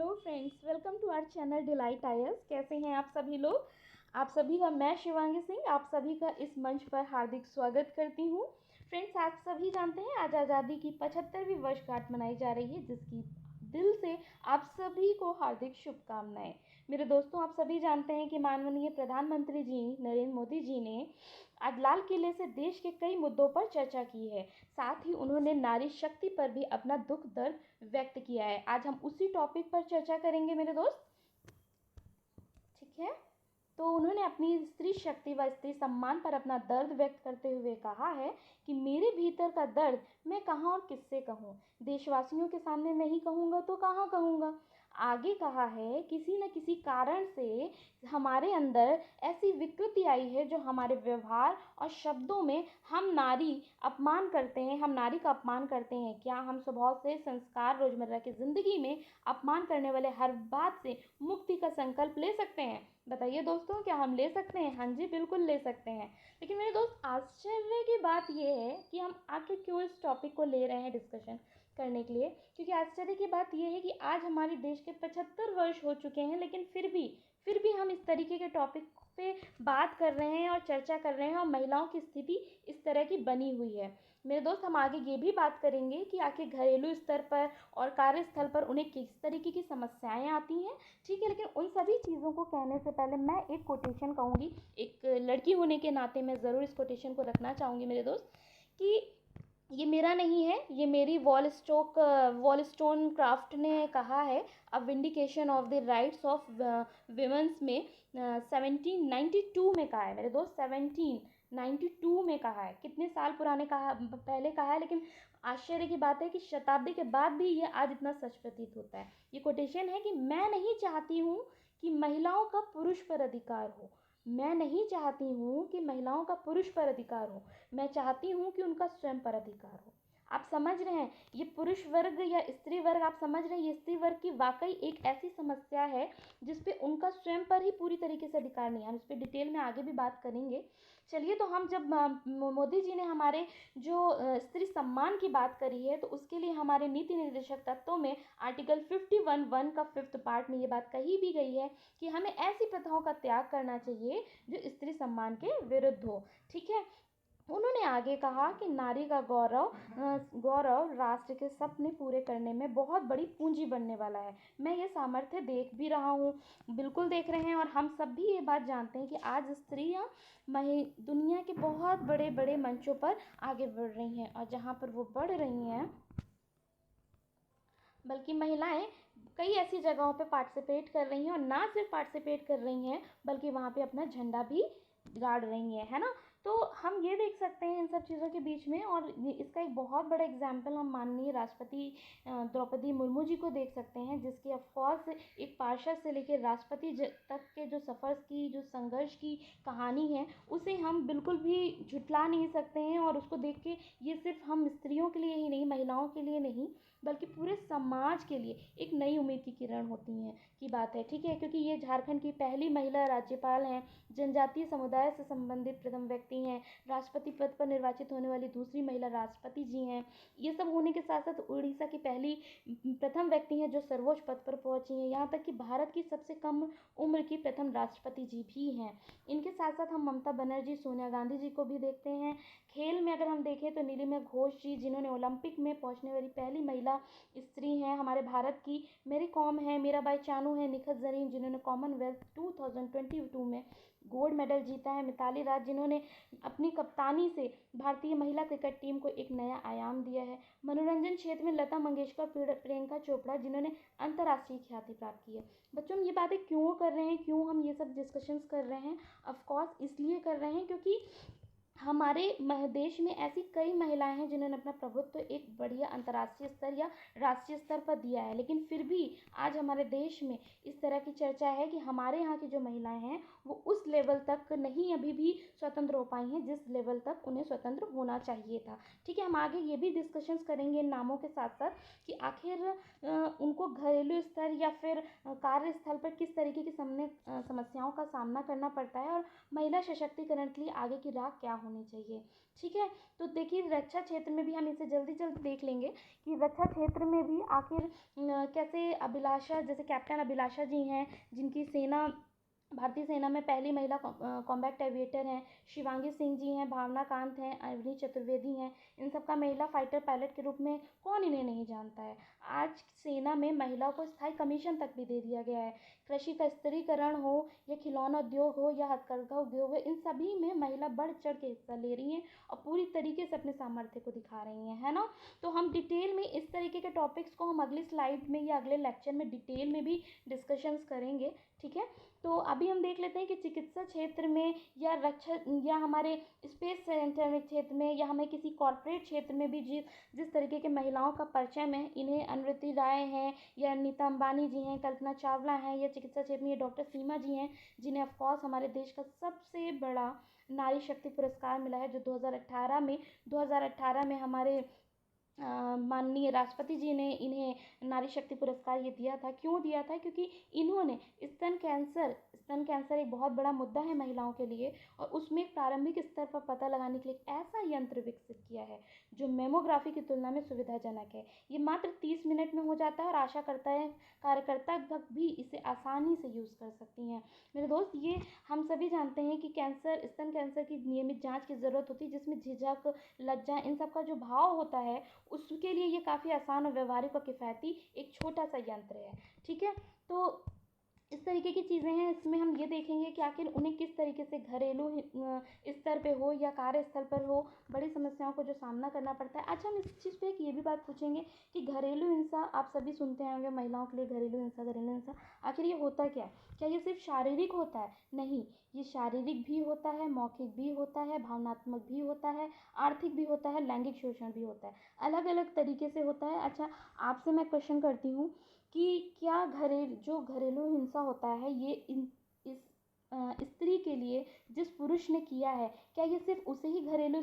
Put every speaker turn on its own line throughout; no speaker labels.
Hello friends, welcome to our channel Delight Ears. कैसे हैं आप सभी लोग? आप सभी का मैं शिवांगी सिंह आप सभी का इस मंच पर हार्दिक स्वागत करती हूं। फ्रेंड्स, आप सभी जानते हैं आज आज़ादी की 75वीं वर्षगांठ मनाई जा रही है, जिसकी दिल से आप सभी को हार्दिक शुभकामनाएं। मेरे दोस्तों, आप सभी जानते हैं कि माननीय प्रधानमंत्री जी नरेंद्र मोदी जी ने आज लाल किले से देश के कई मुद्दों पर चर्चा की है। साथ ही उन्होंने नारी शक्ति पर भी अपना दुख दर्द व्यक्त किया है। आज हम उसी टॉपिक पर चर्चा करेंगे मेरे दोस्त, ठीक है। तो उन्होंने अपनी स्त्री शक्ति व स्त्री सम्मान पर अपना दर्द व्यक्त करते हुए कहा है कि मेरे भीतर का दर्द मैं कहाँ और किससे कहूँ, देशवासियों के सामने नहीं कहूँगा तो कहाँ कहूँगा। आगे कहा है, किसी न किसी कारण से हमारे अंदर ऐसी विकृति आई है जो हमारे व्यवहार और शब्दों में हम नारी अपमान करते हैं, हम नारी का अपमान करते हैं। क्या हम स्वभाव से संस्कार रोजमर्रा की जिंदगी में अपमान करने वाले हर बात से मुक्ति का संकल्प ले सकते हैं? बताइए दोस्तों, क्या हम ले सकते हैं? हाँ जी, बिल्कुल ले सकते हैं। लेकिन मेरे दोस्त, आश्चर्य की बात यह है कि हम आखिर क्यों इस टॉपिक को ले रहे हैं डिस्कशन करने के लिए। क्योंकि आश्चर्य की बात यह है कि आज हमारे देश के 75 वर्ष हो चुके हैं, लेकिन फिर भी हम इस तरीके के टॉपिक पे बात कर रहे हैं और चर्चा कर रहे हैं, और महिलाओं की स्थिति इस तरह की बनी हुई है। मेरे दोस्त, हम आगे ये भी बात करेंगे कि आखिर घरेलू स्तर पर और कार्यस्थल पर उन्हें किस तरीके की समस्याएं आती हैं, ठीक है। लेकिन उन सभी चीज़ों को कहने से पहले मैं एक कोटेशन कहूँगी। एक लड़की होने के नाते मैं ज़रूर इस कोटेशन को रखना चाहूँगी मेरे दोस्त, कि ये मेरा नहीं है, ये मेरी वॉलस्टोन क्राफ्ट ने कहा है। A vindication of the rights of women's में 1792 में कहा है मेरे दोस्त, 1792 में कहा है। कितने साल पुराने कहा, पहले कहा है, लेकिन आश्चर्य की बात है कि शताब्दी के बाद भी ये आज इतना सच प्रतीत होता है। ये कोटेशन है कि मैं नहीं चाहती हूँ कि महिलाओं का पुरुष पर अधिकार हो, मैं नहीं चाहती हूँ कि महिलाओं का पुरुष पर अधिकार हो, मैं चाहती हूँ कि उनका स्वयं पर अधिकार हो। आप समझ रहे हैं, ये पुरुष वर्ग या स्त्री वर्ग, आप समझ रहे हैं, ये स्त्री वर्ग की वाकई एक ऐसी समस्या है जिस पे उनका स्वयं पर ही पूरी तरीके से अधिकार नहीं है। हम इस पर डिटेल में आगे भी बात करेंगे। चलिए, तो हम जब मोदी जी ने हमारे जो स्त्री सम्मान की बात करी है, तो उसके लिए हमारे नीति निर्देशक तत्वों में आर्टिकल 51(1) का 5th पार्ट में ये बात कही भी गई है कि हमें ऐसी प्रथाओं का त्याग करना चाहिए जो स्त्री सम्मान के विरुद्ध हो, ठीक है। उन्होंने आगे कहा कि नारी का गौरव राष्ट्र के सपने पूरे करने में बहुत बड़ी पूंजी बनने वाला है। मैं ये सामर्थ्य देख भी रहा हूँ, बिल्कुल देख रहे हैं, और हम सब भी ये बात जानते हैं कि आज स्त्रियाँ दुनिया के बहुत बड़े बड़े मंचों पर आगे बढ़ रही हैं, और जहाँ पर वो बढ़ रही हैं, बल्कि महिलाएं कई ऐसी जगहों पे पार्टिसिपेट कर रही हैं, और ना सिर्फ पार्टिसिपेट कर रही हैं बल्कि वहाँ पे अपना झंडा भी गाड़ रही हैं, है ना। तो हम ये देख सकते हैं इन सब चीज़ों के बीच में, और इसका एक बहुत बड़ा एग्जाम्पल हम माननीय राष्ट्रपति द्रौपदी मुर्मू जी को देख सकते हैं, जिसकी ऑफकोर्स एक पार्षद से लेकर राष्ट्रपति तक के जो सफ़र की, जो संघर्ष की कहानी है, उसे हम बिल्कुल भी झुठला नहीं सकते हैं। और उसको देख के ये सिर्फ हम स्त्रियों के लिए ही नहीं, महिलाओं के लिए नहीं, बल्कि पूरे समाज के लिए एक नई उम्मीद की किरण होती हैं की बात है, ठीक है। क्योंकि ये झारखंड की पहली महिला राज्यपाल हैं, जनजातीय समुदाय से संबंधित प्रथम व्यक्ति हैं, राष्ट्रपति पद पर निर्वाचित होने वाली दूसरी महिला राष्ट्रपति जी हैं। ये सब होने के साथ साथ उड़ीसा की पहली प्रथम व्यक्ति हैं जो सर्वोच्च पद पर पहुंची हैं। यहाँ तक कि भारत की सबसे कम उम्र की प्रथम राष्ट्रपति जी भी हैं। इनके साथ साथ हम ममता बनर्जी, सोनिया गांधी जी को भी देखते हैं। खेल में अगर हम देखें तो नीलिमा घोष जी, जिन्होंने ओलंपिक में पहुंचने वाली पहली महिला स्त्री हैं हमारे भारत की। मेरी कॉम है, मीराबाई चानू है, निखत जरीन जिन्होंने कॉमनवेल्थ 2022 में गोल्ड मेडल जीता है, मिताली राज जिन्होंने अपनी कप्तानी से भारतीय महिला क्रिकेट टीम को एक नया आयाम दिया है। मनोरंजन क्षेत्र में लता मंगेशकर, प्रियंका चोपड़ा जिन्होंने अंतर्राष्ट्रीय ख्याति प्राप्त की है। बच्चों, हम ये बातें क्यों कर रहे हैं, क्यों हम ये सब डिस्कशंस कर रहे हैं? ऑफकोर्स इसलिए कर रहे हैं क्योंकि हमारे देश में ऐसी कई महिलाएं हैं जिन्होंने अपना प्रभुत्व एक बढ़िया अंतर्राष्ट्रीय स्तर या राष्ट्रीय स्तर पर दिया है, लेकिन फिर भी आज हमारे देश में इस तरह की चर्चा है कि हमारे यहाँ की जो महिलाएं हैं वो उस लेवल तक नहीं अभी भी स्वतंत्र हो पाई हैं जिस लेवल तक उन्हें स्वतंत्र होना चाहिए था, ठीक है। हम आगे ये भी डिस्कशंस करेंगे इन नामों के साथ साथ कि आखिर उनको घरेलू स्तर या फिर कार्यस्थल पर किस तरीके की समस्याओं का सामना करना पड़ता है, और महिला सशक्तिकरण के लिए आगे की राह क्या होनी होनी चाहिए। ठीक है, तो देखिए रक्षा क्षेत्र में भी हम इसे जल्दी जल्दी देख लेंगे कि रक्षा क्षेत्र में भी आखिर कैसे अभिलाषा, जैसे कैप्टन अभिलाषा जी हैं, जिनकी सेना भारतीय सेना में पहली महिला कॉम्बैट एविएटर हैं, शिवांगी सिंह जी हैं, भावना कांत हैं, अवनी चतुर्वेदी हैं। इन सबका महिला फाइटर पायलट के रूप में कौन इन्हें नहीं जानता है। आज सेना में महिलाओं को स्थायी कमीशन तक भी दे दिया गया है। कृषि का स्तरीकरण हो या खिलौना उद्योग हो या हथकरघा उद्योग हो, इन सभी में महिला बढ़ चढ़ के हिस्सा ले रही हैं और पूरी तरीके से अपने सामर्थ्य को दिखा रही हैं, है ना। तो हम डिटेल में इस तरीके के टॉपिक्स को हम अगली स्लाइड में या अगले लेक्चर में डिटेल में भी डिस्कशंस करेंगे। ठीक है, तो अभी हम देख लेते हैं कि चिकित्सा क्षेत्र में या रक्षा या हमारे स्पेस सेंटर क्षेत्र में या हमें किसी कॉर्पोरेट क्षेत्र में भी जिस तरीके के महिलाओं का परिचय है, इन्हें अनुवृत्ति राय हैं या नीता अंबानी जी हैं, कल्पना चावला हैं, या चिकित्सा क्षेत्र में ये डॉक्टर सीमा जी हैं, जिन्हें ऑफकोर्स हमारे देश का सबसे बड़ा नारी शक्ति पुरस्कार मिला है, जो 2018 में हमारे माननीय राष्ट्रपति जी ने इन्हें नारी शक्ति पुरस्कार ये दिया था। क्यों दिया था? क्योंकि इन्होंने स्तन कैंसर एक बहुत बड़ा मुद्दा है महिलाओं के लिए, और उसमें प्रारंभिक स्तर पर पता लगाने के लिए एक ऐसा यंत्र विकसित किया है जो मेमोग्राफी की तुलना में सुविधाजनक है। ये मात्र 30 मिनट में हो जाता है और आशा करता है कार्यकर्ता भी इसे आसानी से यूज़ कर सकती हैं। मेरे दोस्त, ये हम सभी जानते हैं कि स्तन कैंसर की नियमित जाँच की ज़रूरत होती है, जिसमें झिझक, लज्जा, इन सब का जो भाव होता है, उसके लिए ये काफ़ी आसान और व्यवहारिक और किफ़ायती एक छोटा सा यंत्र है। ठीक है, तो इस तरीके की चीज़ें हैं। इसमें हम ये देखेंगे कि आखिर उन्हें किस तरीके से घरेलू स्तर पे हो या कार्यस्थल पर हो, बड़ी समस्याओं को जो सामना करना पड़ता है। अच्छा, हम इस चीज़ पे एक ये भी बात पूछेंगे कि घरेलू हिंसा आप सभी सुनते होंगे, महिलाओं के लिए घरेलू हिंसा आखिर ये होता क्या है? क्या ये सिर्फ शारीरिक होता है? नहीं, ये शारीरिक भी होता है, मौखिक भी होता है, भावनात्मक भी होता है, आर्थिक भी होता है, लैंगिक शोषण भी होता है, अलग अलग तरीके से होता है। अच्छा, आपसे मैं क्वेश्चन करती हूँ कि क्या जो घरेलू हिंसा होता है, ये इस स्त्री के लिए जिस पुरुष ने किया है, क्या ये सिर्फ उसे ही घरेलू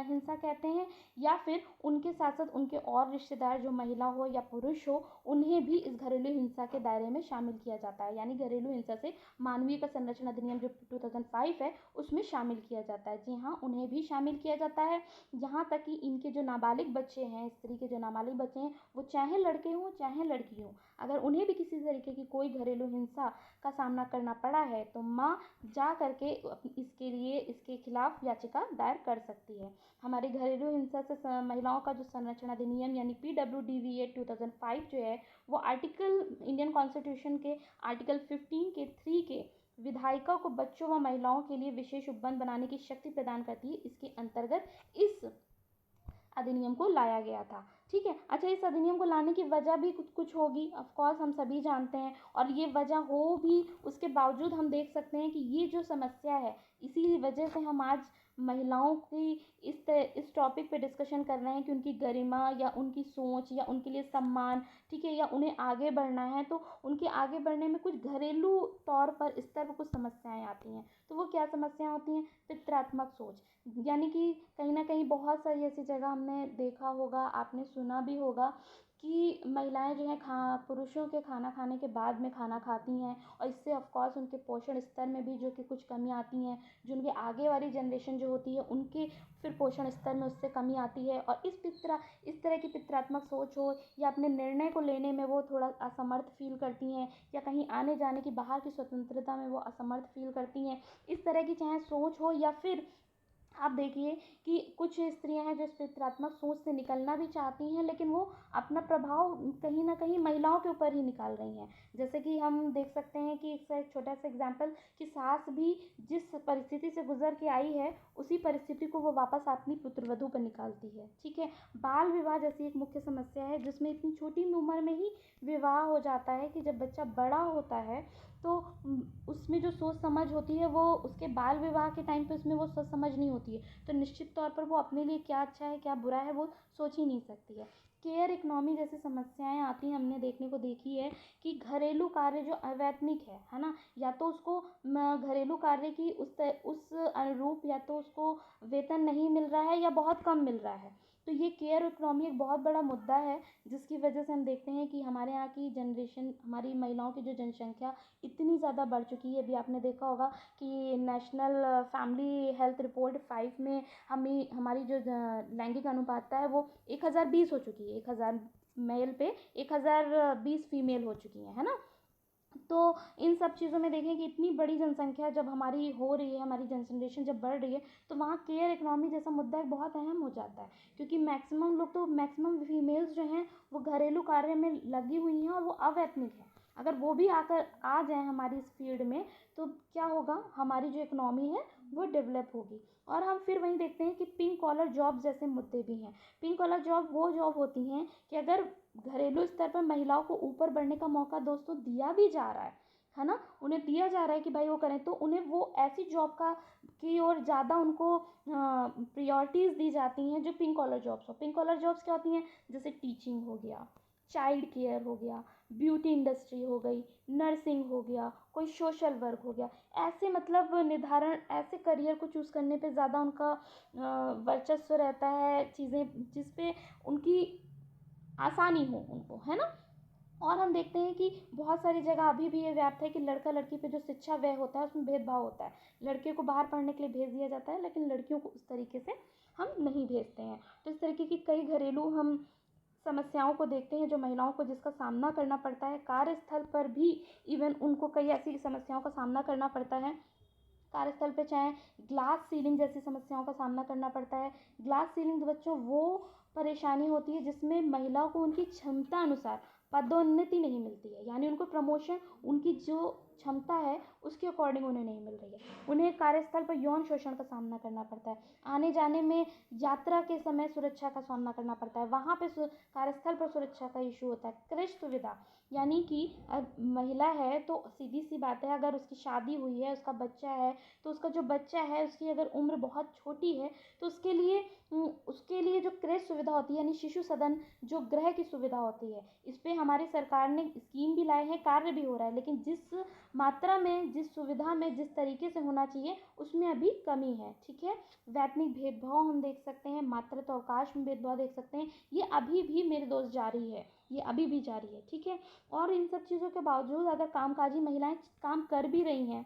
हिंसा कहते हैं, या फिर उनके साथ साथ उनके और रिश्तेदार जो महिला हो या पुरुष हो, उन्हें भी इस घरेलू हिंसा के दायरे में शामिल किया जाता है? यानी घरेलू हिंसा से मानवीय का संरक्षण अधिनियम जो 2005 है, उसमें शामिल किया जाता है। जी हाँ, उन्हें भी शामिल किया जाता है। यहाँ तक कि इनके जो नाबालिग बच्चे हैं, स्त्री के जो नाबालिग बच्चे हैं, वो चाहे लड़के हों चाहे लड़की हों, अगर उन्हें भी किसी तरीके की कोई घरेलू हिंसा का सामना करना पड़ा है, तो माँ जा करके इसके खिलाफ याचिका दायर कर सकती है। हमारे घरेलू हिंसा से महिलाओं का जो संरक्षण अधिनियम यानी PWDVA 2005 जो है, वो इंडियन कॉन्स्टिट्यूशन के आर्टिकल 15 के 3 के विधायिका को बच्चों व महिलाओं के लिए विशेष उपबंध बनाने की शक्ति प्रदान करती है। इसके अंतर्गत इस अधिनियम को लाया गया था। ठीक है, अच्छा, इस अधिनियम को लाने की वजह भी कुछ होगी, ऑफ कोर्स हम सभी जानते हैं, और ये वजह हो भी उसके बावजूद हम देख सकते हैं कि ये जो समस्या है, इसी वजह से हम आज महिलाओं की इस टॉपिक पे डिस्कशन कर रहे हैं कि उनकी गरिमा या उनकी सोच या उनके लिए सम्मान, ठीक है, या उन्हें आगे बढ़ना है, तो उनके आगे बढ़ने में कुछ घरेलू तौर पर स्तर पर कुछ समस्याएं आती हैं। तो वो क्या समस्याएं होती हैं? पितृत्मक सोच, यानी कि कहीं ना कहीं बहुत सारी ऐसी जगह हमने देखा होगा, आपने सुना भी होगा कि महिलाएं जो हैं पुरुषों के खाना खाने के बाद में खाना खाती हैं, और इससे ऑफ कोर्स उनके पोषण स्तर में भी जो कि कुछ कमी आती हैं, जो उनके आगे वाली जनरेशन जो होती है उनके फिर पोषण स्तर में उससे कमी आती है, और इस तरह की पितृत्मक सोच हो, या अपने निर्णय को लेने में वो थोड़ा असमर्थ फील करती हैं, या कहीं आने जाने की बाहर की स्वतंत्रता में वो असमर्थ फील करती हैं, इस तरह की चाहे सोच हो, या फिर आप देखिए कि कुछ स्त्रियां हैं जो इस पितृत्मक सोच से निकलना भी चाहती हैं, लेकिन वो अपना प्रभाव कहीं ना कहीं महिलाओं के ऊपर ही निकाल रही हैं। जैसे कि हम देख सकते हैं कि एक छोटा सा एग्जाम्पल, कि सास भी जिस परिस्थिति से गुजर के आई है, उसी परिस्थिति को वो वापस अपनी पुत्रवधू पर निकालती है। ठीक है, बाल विवाह जैसी एक मुख्य समस्या है, जिसमें इतनी छोटी उम्र में ही विवाह हो जाता है कि जब बच्चा बड़ा होता है तो उसमें जो सोच समझ होती है, वो उसके बाल विवाह के टाइम पे उसमें वो सोच समझ नहीं होती है, तो निश्चित तौर पर वो अपने लिए क्या अच्छा है क्या बुरा है वो सोच ही नहीं सकती है। केयर इकोनॉमी जैसी समस्याएं आती हैं, हमने देखी है कि घरेलू कार्य जो अवैतनिक है ना, या तो उसको घरेलू कार्य की उस अनुरूप या तो उसको वेतन नहीं मिल रहा है या बहुत कम मिल रहा है। तो ये केयर इकोनॉमी एक बहुत बड़ा मुद्दा है, जिसकी वजह से हम देखते हैं कि हमारे यहाँ की जनरेशन, हमारी महिलाओं की जो जनसंख्या इतनी ज़्यादा बढ़ चुकी है। अभी आपने देखा होगा कि नेशनल फैमिली हेल्थ रिपोर्ट 5 में हमारी जो लैंगिक अनुपातता है वो 1020 हो चुकी है। 1000 मेल पे 1020 फीमेल हो चुकी है ना। तो इन सब चीज़ों में देखें कि इतनी बड़ी जनसंख्या जब हमारी हो रही है, हमारी जनरेशन जब बढ़ रही है, तो वहाँ केयर इकोनॉमी जैसा मुद्दा एक बहुत अहम हो जाता है, क्योंकि मैक्सिमम लोग तो मैक्सिमम फीमेल्स जो हैं वो घरेलू कार्य में लगी हुई हैं और वो अवैतनिक हैं। अगर वो भी आकर आ जाए हमारी इस फील्ड में, तो क्या होगा, हमारी जो इकोनॉमी है वो डेवलप होगी। और हम फिर वहीं देखते हैं कि पिंक कॉलर जॉब जैसे मुद्दे भी हैं। पिंक कॉलर जॉब वो जॉब होती हैं कि अगर घरेलू स्तर पर महिलाओं को ऊपर बढ़ने का मौका दोस्तों दिया भी जा रहा है ना, उन्हें दिया जा रहा है कि भाई वो करें, तो उन्हें वो ऐसी जॉब का की ओर ज़्यादा उनको प्रियोरिटीज़ दी जाती हैं जो पिंक कॉलर जॉब्स हो। पिंक कॉलर जॉब्स क्या होती हैं, जैसे टीचिंग हो गया, चाइल्ड केयर हो गया, ब्यूटी इंडस्ट्री हो गई, नर्सिंग हो गया, कोई सोशल वर्क हो गया। ऐसे मतलब निर्धारण, ऐसे करियर को चूज़ करने पे ज़्यादा उनका वर्चस्व रहता है, चीज़ें जिस पे उनकी आसानी हो उनको, है ना। और हम देखते हैं कि बहुत सारी जगह अभी भी ये व्याप्त है कि लड़का लड़की पे जो शिक्षा व्यय होता है उसमें भेदभाव होता है। लड़के को बाहर पढ़ने के लिए भेज दिया जाता है, लेकिन लड़कियों को उस तरीके से हम नहीं भेजते हैं। तो इस तरीके की कई घरेलू हम समस्याओं को देखते हैं जो महिलाओं को जिसका सामना करना पड़ता है कार्यस्थल पर भी। इवन उनको कई ऐसी समस्याओं का सामना करना पड़ता है कार्यस्थल पे, चाहे ग्लास सीलिंग जैसी समस्याओं का सामना करना पड़ता है। ग्लास सीलिंग बच्चों वो परेशानी होती है जिसमें महिलाओं को उनकी क्षमता अनुसार पदोन्नति नहीं मिलती है, यानी उनको प्रमोशन उनकी जो क्षमता है उसके अकॉर्डिंग उन्हें नहीं मिल रही है। उन्हें कार्यस्थल पर यौन शोषण का सामना करना पड़ता है, आने जाने में यात्रा के समय सुरक्षा का सामना करना पड़ता है, वहाँ पे कार्यस्थल पर सुरक्षा का इशू होता है। कृषि सुविधा, यानी कि महिला है तो सीधी सी बात है, अगर उसकी शादी हुई है, उसका बच्चा है, तो उसका जो बच्चा है उसकी अगर उम्र बहुत छोटी है तो उसके लिए जो कृषि सुविधा होती है, यानी शिशु सदन जो गृह की सुविधा होती है, इस पर हमारी सरकार ने स्कीम भी लाए हैं, कार्य भी हो रहा है, लेकिन जिस मात्रा में, जिस सुविधा में, जिस तरीके से होना चाहिए उसमें अभी कमी है। ठीक है, वैतनिक भेदभाव हम देख सकते हैं, मातृत्व अवकाश में भेदभाव देख सकते हैं, ये अभी भी मेरे दोस्त जारी है, ये अभी भी जारी है। ठीक है, और इन सब चीज़ों के बावजूद अगर कामकाजी महिलाएं काम कर भी रही हैं,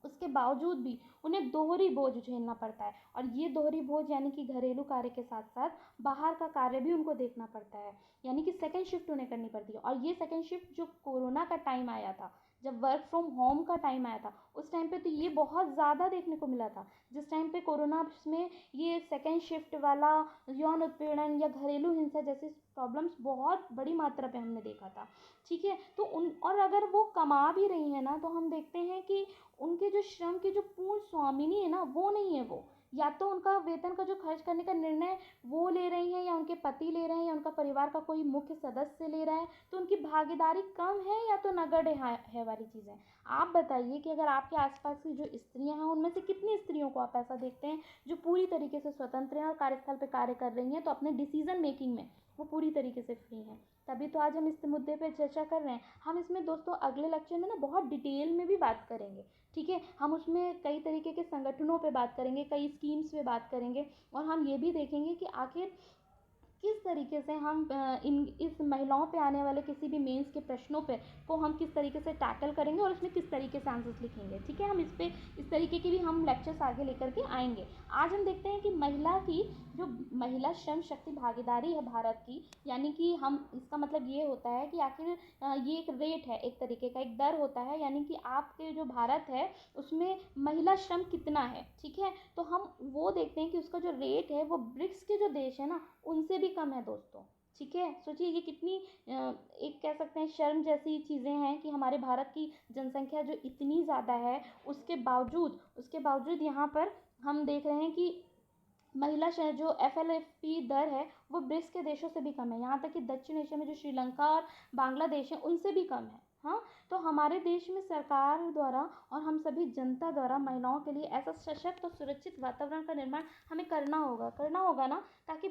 उसके बावजूद भी उन्हें दोहरी बोझ झेलना पड़ता है। और ये दोहरी बोझ यानी कि घरेलू कार्य के साथ साथ बाहर का कार्य भी उनको देखना पड़ता है, यानी कि सेकंड शिफ्ट उन्हें करनी पड़ती है। और ये सेकंड शिफ्ट जो कोरोना का टाइम आया था, जब वर्क फ्रॉम होम का टाइम आया था, उस टाइम पे तो ये बहुत ज़्यादा देखने को मिला था। जिस टाइम पे कोरोना में ये सेकंड शिफ्ट वाला यौन उत्पीड़न या घरेलू हिंसा जैसी प्रॉब्लम्स बहुत बड़ी मात्रा पे हमने देखा था। ठीक है, तो और अगर वो कमा भी रही हैं ना, तो हम देखते हैं कि उनके जो श्रम की जो पूर्ण स्वामिनी है ना, वो नहीं है वो, या तो उनका वेतन का जो खर्च करने का निर्णय वो ले रही हैं, या उनके पति ले रहे हैं, या उनका परिवार का कोई मुख्य सदस्य ले रहा है, तो उनकी भागीदारी कम है या तो नगण्य है वाली चीज़ें। आप बताइए कि अगर आपके आसपास की जो स्त्रियां हैं उनमें से कितनी स्त्रियों को आप ऐसा देखते हैं जो पूरी तरीके से स्वतंत्र हैं और कार्यस्थल पर कार्य कर रही हैं, तो अपने डिसीजन मेकिंग में वो पूरी तरीके से फ्री हैं। तभी तो आज हम इस मुद्दे पे चर्चा कर रहे हैं। हम इसमें दोस्तों अगले लेक्चर में ना बहुत डिटेल में भी बात करेंगे। ठीक है, हम उसमें कई तरीके के संगठनों पे बात करेंगे, कई स्कीम्स पे बात करेंगे, और हम ये भी देखेंगे कि आखिर किस तरीके से हम इस महिलाओं पे आने वाले किसी भी मेंस के प्रश्नों पे को हम किस तरीके से टैकल करेंगे और उसमें किस तरीके से आंसर्स लिखेंगे। ठीक है, हम इस तरीके की भी हम लेक्चर्स आगे लेकर के आएंगे। आज हम देखते हैं कि महिला की जो महिला श्रम शक्ति भागीदारी है भारत की, यानी कि हम इसका मतलब ये होता है कि आखिर ये एक रेट है, एक तरीके का एक दर होता है, यानी कि आपके जो भारत है उसमें महिला श्रम कितना है। ठीक है, तो हम वो देखते हैं कि उसका जो रेट है वो ब्रिक्स के जो देश है ना उनसे भी कम है दोस्तों। ठीक है, सोचिए ये कितनी एक कह सकते हैं शर्म जैसी चीज़ें हैं कि हमारे भारत की जनसंख्या जो इतनी ज़्यादा है उसके बावजूद यहाँ पर हम देख रहे हैं कि महिला जो FLFP दर है वो ब्रिक्स के देशों से भी कम है, यहाँ तक कि दक्षिण एशिया में जो श्रीलंका और बांग्लादेश है उनसे भी कम है। हाँ, तो हमारे देश में सरकार द्वारा और हम सभी जनता द्वारा महिलाओं के लिए ऐसा सशक्त और सुरक्षित वातावरण का निर्माण हमें करना होगा ना, ताकि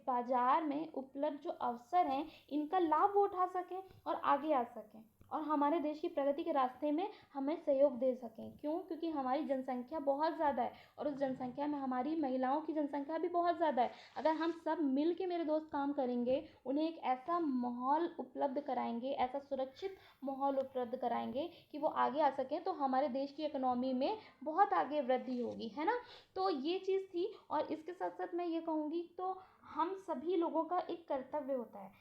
बाजार में उपलब्ध जो अवसर हैं इनका लाभ वो उठा सकें और आगे आ सकें। और हमारे देश की प्रगति के रास्ते में हमें सहयोग दे सकें। क्यों? क्योंकि हमारी जनसंख्या बहुत ज़्यादा है और उस जनसंख्या में हमारी महिलाओं की जनसंख्या भी बहुत ज़्यादा है। अगर हम सब मिल के मेरे दोस्त काम करेंगे, उन्हें एक ऐसा माहौल उपलब्ध कराएंगे, ऐसा सुरक्षित माहौल उपलब्ध कराएंगे कि वो आगे आ सकें, तो हमारे देश की इकोनॉमी में बहुत आगे वृद्धि होगी, है ना। तो ये चीज़ थी। और इसके साथ साथ मैं ये कहूँगी, तो हम सभी लोगों का एक कर्तव्य होता है।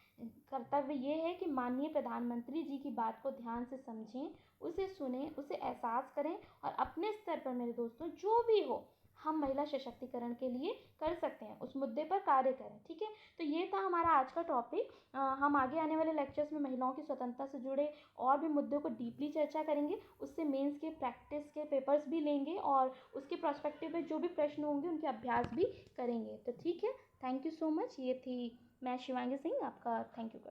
कर्तव्य ये है कि माननीय प्रधानमंत्री जी की बात को ध्यान से समझें, उसे सुनें, उसे एहसास करें और अपने स्तर पर मेरे दोस्तों जो भी हो, हम महिला सशक्तिकरण के लिए कर सकते हैं, उस मुद्दे पर कार्य करें। ठीक है, तो ये था हमारा आज का टॉपिक। हम आगे आने वाले लेक्चर्स में महिलाओं की स्वतंत्रता से जुड़े और भी मुद्दों को डीपली चर्चा करेंगे। उससे मेंस के प्रैक्टिस के पेपर्स भी लेंगे और उसके प्रोस्पेक्टिव में जो भी प्रश्न होंगे उनके अभ्यास भी करेंगे। तो ठीक है, थैंक यू सो मच। ये थी मैं शिवांगी सिंह, आपका थैंक यू कर